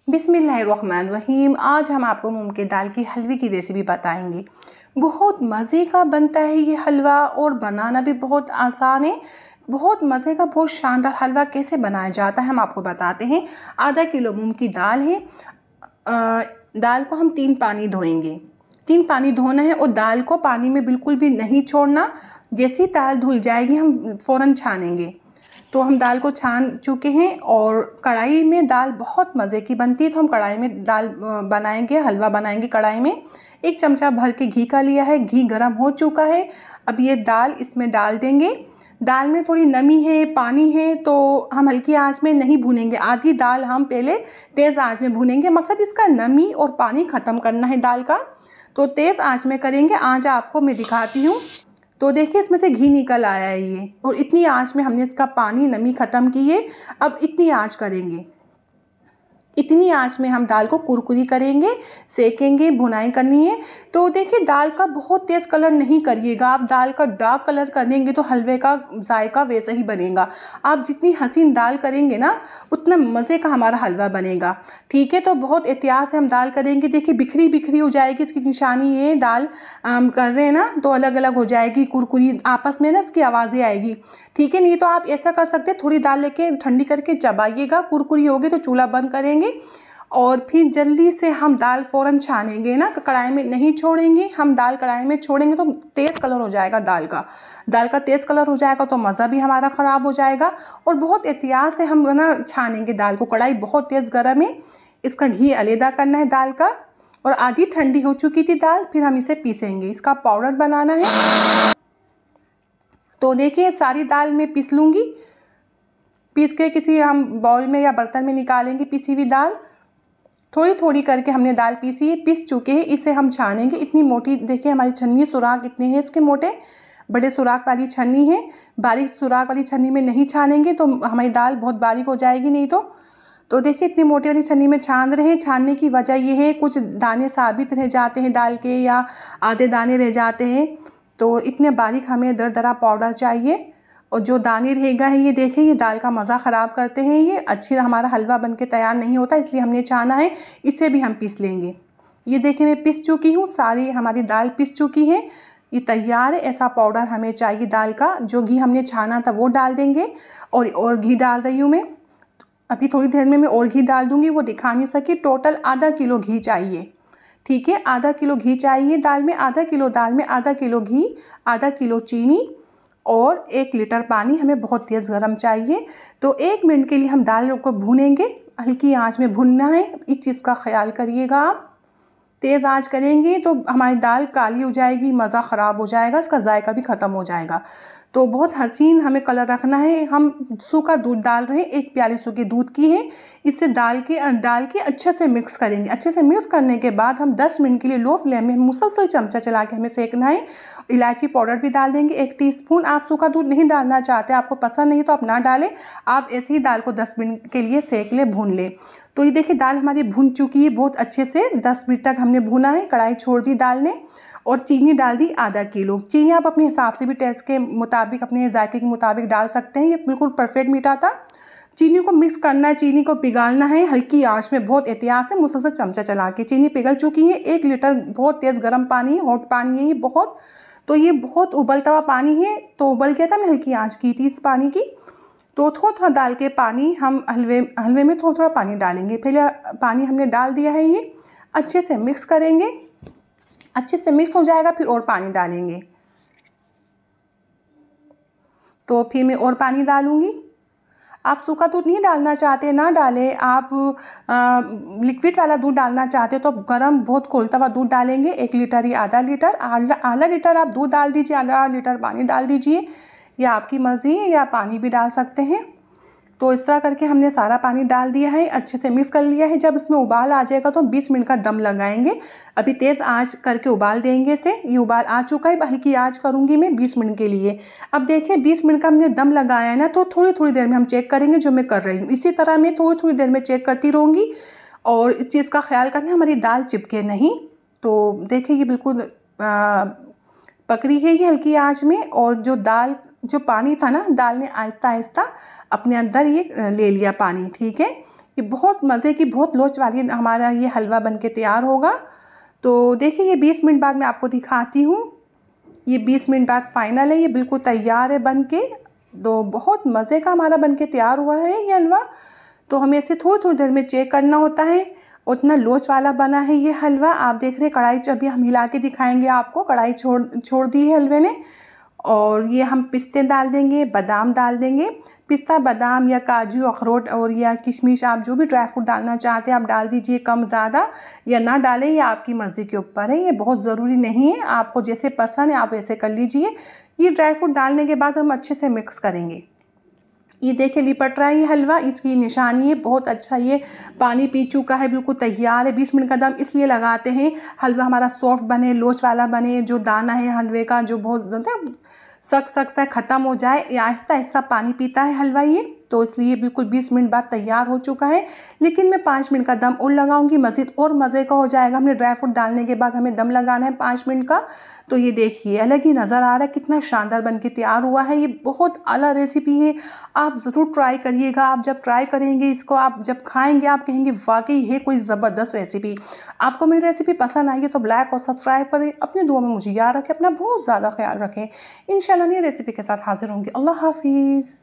बिस्मिल्लाहिर्रहमानिर्रहीम। आज हम आपको मूंग की दाल की हलवे की रेसिपी बताएंगे। बहुत मज़े का बनता है ये हलवा और बनाना भी बहुत आसान है। बहुत मज़े का बहुत शानदार हलवा कैसे बनाया जाता है हम आपको बताते हैं। आधा किलो मूंग की दाल है। दाल को हम 3 पानी धोएंगे। 3 पानी धोना है और दाल को पानी में बिल्कुल भी नहीं छोड़ना। जैसी दाल धुल जाएगी हम फ़ौरन छानेंगे। तो हम दाल को छान चुके हैं और कढ़ाई में दाल बहुत मज़े की बनती है, तो हम कढ़ाई में दाल बनाएंगे, हलवा बनाएंगे। कढ़ाई में 1 चमचा भर के घी का लिया है। घी गर्म हो चुका है। अब ये दाल इसमें डाल देंगे। दाल में थोड़ी नमी है, पानी है, तो हम हल्की आंच में नहीं भूनेंगे। आधी दाल हम पहले तेज़ आंच में भूनेंगे। मकसद इसका नमी और पानी ख़त्म करना है दाल का, तो तेज़ आंच में करेंगे। आंच आपको मैं दिखाती हूँ। तो देखिए इसमें से घी निकल आया है ये, और इतनी आंच में हमने इसका पानी नमी ख़त्म की है। अब इतनी आंच करेंगे। इतनी आंच में हम दाल को कुरकुरी करेंगे, सेकेंगे, भुनाई करनी है। तो देखिए दाल का बहुत तेज़ कलर नहीं करिएगा आप। दाल का डार्क कलर करेंगे तो हलवे का जायका वैसा ही बनेगा। आप जितनी हसीन दाल करेंगे ना उतना मज़े का हमारा हलवा बनेगा। ठीक है, तो बहुत एहतियात से हम दाल करेंगे। देखिए बिखरी बिखरी हो जाएगी, इसकी निशानी है। दाल कर रहे हैं ना तो अलग अलग हो जाएगी, कुरकुरी आपस में ना इसकी आवाज़ें आएगी। ठीक है, नहीं तो आप ऐसा कर सकते हैं, थोड़ी दाल लेके ठंडी करके चबाइएगा। कुरकुरी होगी तो चूल्हा बंद करेंगे और फिर जल्दी से हम दाल फ़ौरन छानेंगे ना, कढ़ाई में नहीं छोड़ेंगे। हम दाल कढ़ाई में छोड़ेंगे तो तेज़ कलर हो जाएगा दाल का तेज़ कलर हो जाएगा तो मज़ा भी हमारा ख़राब हो जाएगा। और बहुत एहतियात से हम ना छानेंगे दाल को। कढ़ाई बहुत तेज़ गर्म है, इसका घी अलहदा करना है दाल का। और आधी ठंडी हो चुकी थी दाल, फिर हम इसे पीसेंगे। इसका पाउडर बनाना है। तो देखिए सारी दाल मैं पीस लूँगी। पीस के किसी हम बाउल में या बर्तन में निकालेंगे पीसी हुई दाल। थोड़ी थोड़ी करके हमने दाल पीसी है, पीस चुके हैं। इसे हम छानेंगे। इतनी मोटी देखिए हमारी छन्नी, सुराख इतने हैं इसके मोटे, बड़े सुराख वाली छन्नी है। बारीक सुराख वाली छन्नी में नहीं छानेंगे तो हमारी दाल बहुत बारीक हो जाएगी नहीं तो देखिए इतनी मोटी वाली छन्नी में छान रहे हैं। छानने की वजह ये है कुछ दाने साबित रह जाते हैं दाल के, या आधे दाने रह जाते हैं। तो इतने बारीक हमें दरदरा पाउडर चाहिए। और जो दाने रहेगा है ये देखिए ये दाल का मज़ा ख़राब करते हैं। ये अच्छी हमारा हलवा बन के तैयार नहीं होता, इसलिए हमने छाना है। इसे भी हम पीस लेंगे। ये देखिए मैं पीस चुकी हूँ, सारी हमारी दाल पीस चुकी है, ये तैयार है। ऐसा पाउडर हमें चाहिए दाल का। जो घी हमने छाना था वो डाल देंगे। और घी डाल रही हूँ मैं। अभी थोड़ी देर में मैं और घी डाल दूँगी, वो दिखा नहीं सकी। टोटल आधा किलो घी चाहिए। ठीक है, आधा किलो घी चाहिए दाल में। आधा किलो दाल में आधा किलो घी, आधा किलो चीनी और 1 लीटर पानी हमें बहुत तेज़ गर्म चाहिए। तो 1 मिनट के लिए हम दाल को भूनेंगे। हल्की आंच में भुनना है, इस चीज़ का ख्याल करिएगा आप। तेज़ आंच करेंगे तो हमारी दाल काली हो जाएगी, मज़ा ख़राब हो जाएगा, इसका जायका भी ख़त्म हो जाएगा। तो बहुत हसीन हमें कलर रखना है। हम सूखा दूध डाल रहे हैं, 1 प्याली सूखे दूध की है। इसे डाल के अच्छे से मिक्स करेंगे। अच्छे से मिक्स करने के बाद हम 10 मिनट के लिए लो फ्लेम में मुसलसल चमचा चला के हमें सेकना है। इलायची पाउडर भी डाल देंगे 1 टीस्पून। आप सूखा दूध नहीं डालना चाहते, आपको पसंद नहीं तो आप ना डालें। आप ऐसे ही दाल को 10 मिनट के लिए सेक लें, भून लें। तो ये देखिए दाल हमारी भुन चुकी है बहुत अच्छे से। 10 मिनट तक हमने भुना है। कढ़ाई छोड़ दी दाल ने और चीनी डाल दी आधा किलो। चीनी आप अपने हिसाब से भी टेस्ट के मुताबिक, अपने जायके के मुताबिक डाल सकते हैं। ये बिल्कुल परफेक्ट मीठा था। चीनी को मिक्स करना है, चीनी को पिघालना है हल्की आंच में, बहुत एहतियात से मुसलसल चमचा चला के। चीनी पिघल चुकी है। 1 लीटर बहुत तेज़ गर्म पानी, हॉट पानी है ये बहुत। तो ये बहुत उबलता हुआ पानी है। तो उबल गया था, मैं हल्की आंच की थी इस पानी की। तो थोड़ा थोड़ा डाल के पानी हम हलवे में थोड़ा थोड़ा पानी डालेंगे। पहले पानी हमने डाल दिया है, ये अच्छे से मिक्स करेंगे। अच्छे से मिक्स हो जाएगा फिर और पानी डालेंगे। तो फिर मैं और पानी डालूँगी। आप सूखा दूध नहीं डालना चाहते ना डालें। आप लिक्विड वाला दूध डालना चाहते तो गर्म बहुत खौलता हुआ दूध डालेंगे। 1 लीटर या आधा लीटर, आधा लीटर आप दूध डाल दीजिए, आधा लीटर पानी डाल दीजिए, या आपकी मर्ज़ी है, या पानी भी डाल सकते हैं। तो इस तरह करके हमने सारा पानी डाल दिया है, अच्छे से मिक्स कर लिया है। जब इसमें उबाल आ जाएगा तो 20 मिनट का दम लगाएंगे। अभी तेज़ आंच करके उबाल देंगे इसे। ये उबाल आ चुका है, हल्की आंच करूँगी मैं 20 मिनट के लिए। अब देखिए 20 मिनट का हमने दम लगाया है ना, तो थोड़ी थोड़ी देर में हम चेक करेंगे, जो मैं कर रही हूँ। इसी तरह मैं थोड़ी थोड़ी देर में चेक करती रहूँगी। और इस चीज़ का ख्याल करना हमारी दाल चिपके नहीं। तो देखिए ये बिल्कुल पकड़ी है ये हल्की आंच में। और जो पानी था ना, दाल ने आहिस्ता आहिस्ता अपने अंदर ये ले लिया पानी। ठीक है, ये बहुत मज़े की, बहुत लोच वाली हमारा ये हलवा बन के तैयार होगा। तो देखिए ये 20 मिनट बाद मैं आपको दिखाती हूँ। ये 20 मिनट बाद फाइनल है, ये बिल्कुल तैयार है बन के। तो बहुत मज़े का हमारा बन के तैयार हुआ है ये हलवा। तो हमें इसे थोड़ी थोड़ी देर में चेक करना होता है। उतना लोच वाला बना है ये हलवा। आप देख रहे हैं कढ़ाई, अभी हम हिला के दिखाएंगे आपको। कढ़ाई छोड़ दी है हलवे ने। और ये हम पिस्ते डाल देंगे, बादाम डाल देंगे। पिस्ता, बादाम या काजू, अखरोट और या किशमिश, आप जो भी ड्राई फ्रूट डालना चाहते हैं आप डाल दीजिए, कम ज़्यादा या ना डालें, ये आपकी मर्ज़ी के ऊपर है। ये बहुत ज़रूरी नहीं है, आपको जैसे पसंद है आप वैसे कर लीजिए। ये ड्राई फ्रूट डालने के बाद हम अच्छे से मिक्स करेंगे। ये देखिए लिपट रहा है ये हलवा, इसकी निशानी है। बहुत अच्छा ये पानी पी चुका है, बिल्कुल तैयार है। 20 मिनट का दम इसलिए लगाते हैं हलवा हमारा सॉफ्ट बने, लोच वाला बने। जो दाना है हलवे का जो बहुत सख्त सख्त सा ख़त्म हो जाए, ये आहिस्ता आहिस्ता पानी पीता है हलवा ये। तो इसलिए बिल्कुल 20 मिनट बाद तैयार हो चुका है। लेकिन मैं 5 मिनट का दम और लगाऊंगी, मज़ीद और मज़े का हो जाएगा। हमने ड्राई फ्रूट डालने के बाद हमें दम लगाना है 5 मिनट का। तो ये देखिए अलग ही नज़र आ रहा है, कितना शानदार बन के तैयार हुआ है। ये बहुत आला रेसिपी है, आप ज़रूर ट्राई करिएगा। आप जब ट्राई करेंगे इसको, आप जब खाएंगे आप कहेंगे वाकई है कोई ज़बरदस्त रेसिपी। आपको मेरी रेसिपी पसंद आई है तो लाइक और सब्सक्राइब करें। अपनी दुआ में मुझे याद रखें, अपना बहुत ज़्यादा ख्याल रखें। इंशाल्लाह नई रेसिपी के साथ हाजिर होंगे। अल्लाह हाफिज़।